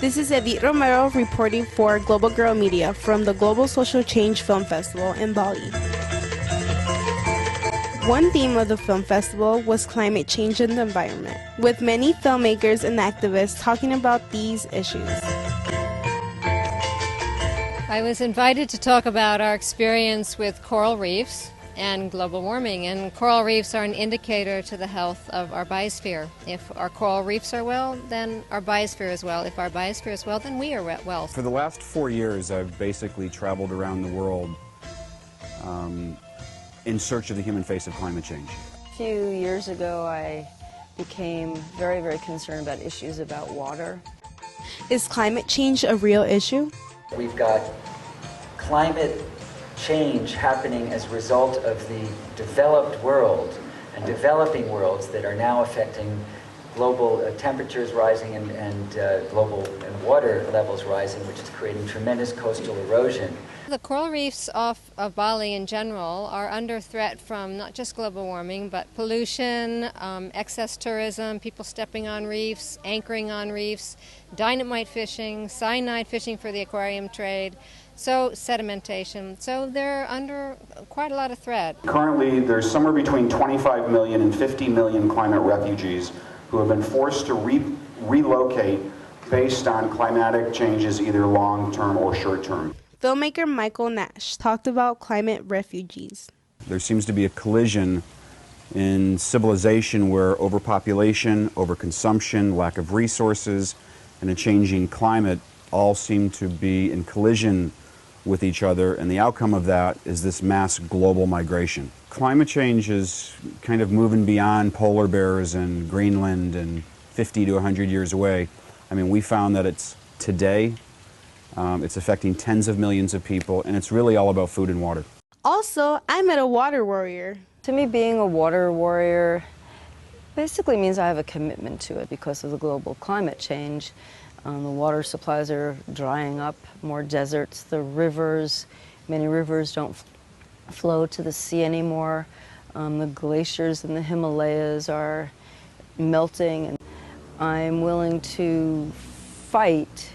This is Edith Romero reporting for Global Girl Media from the Global Social Change Film Festival in Bali. One theme of the film festival was climate change and the environment, with many filmmakers and activists talking about these issues. I was invited to talk about our experience with coral reefs and global warming, and coral reefs are an indicator to the health of our biosphere. If our coral reefs are well, then our biosphere is well. If our biosphere is well, then we are well. For the last 4 years, I've basically traveled around the world in search of the human face of climate change. A few years ago, I became very, very concerned about issues about water. Is climate change a real issue? We've got climate change happening as a result of the developed world and developing worlds that are now affecting global temperatures rising and global and water levels rising, which is creating tremendous coastal erosion. The coral reefs off of Bali in general are under threat from not just global warming, but pollution, excess tourism, people stepping on reefs, anchoring on reefs, dynamite fishing, cyanide fishing for the aquarium trade, so sedimentation. So they're under quite a lot of threat. Currently, there's somewhere between 25 million and 50 million climate refugees who have been forced to relocate based on climatic changes, either long-term or short-term. Filmmaker Michael Nash talked about climate refugees. There seems to be a collision in civilization where overpopulation, overconsumption, lack of resources, and a changing climate all seem to be in collision with each other, and the outcome of that is this mass global migration. Climate change is kind of moving beyond polar bears and Greenland and 50 to 100 years away. I mean, we found that it's today, it's affecting tens of millions of people, and it's really all about food and water. Also, I met a water warrior. To me, being a water warrior basically means I have a commitment to it because of the global climate change. The water supplies are drying up, more deserts, the rivers, many rivers don't flow to the sea anymore. The glaciers in the Himalayas are melting, and I'm willing to fight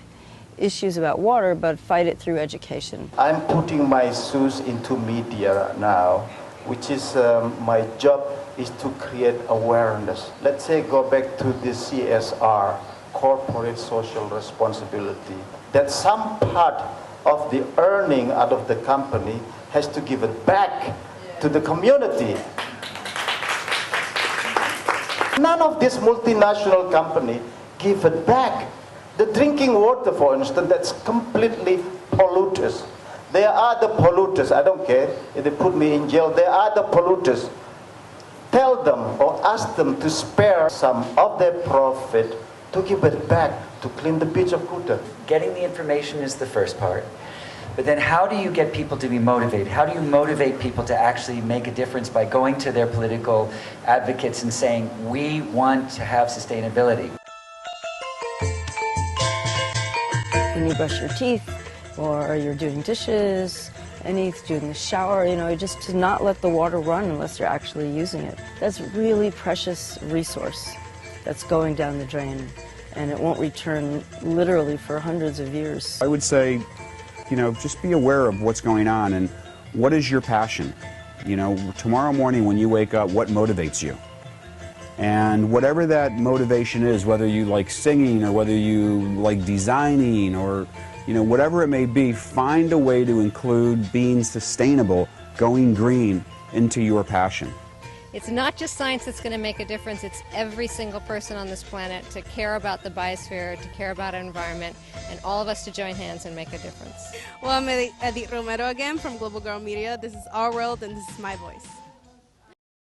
issues about water, but fight it through education. I'm putting my shoes into media now, which is my job is to create awareness. Let's say go back to the CSR, corporate social responsibility, that some part of the earning out of the company has to give it back to the community. None of this multinational company give it back. The drinking water, for instance, that's completely polluted. There are the polluters, I don't care if they put me in jail, there are the polluters. Tell them or ask them to spare some of their profit to give it back to clean the beach of Kuta. Getting the information is the first part, but then how do you get people to be motivated? How do you motivate people to actually make a difference by going to their political advocates and saying, we want to have sustainability? When you brush your teeth, or you're doing dishes, doing the shower, just to not let the water run unless you're actually using it. That's a really precious resource that's going down the drain, and it won't return literally for hundreds of years. I would say, just be aware of what's going on and what is your passion. Tomorrow morning when you wake up, what motivates you? And whatever that motivation is, whether you like singing or whether you like designing or whatever it may be, find a way to include being sustainable, going green into your passion. It's not just science that's going to make a difference, it's every single person on this planet to care about the biosphere, to care about our environment, and all of us to join hands and make a difference. Well, I'm Edith Romero again from Global Girl Media. This is our world and this is my voice.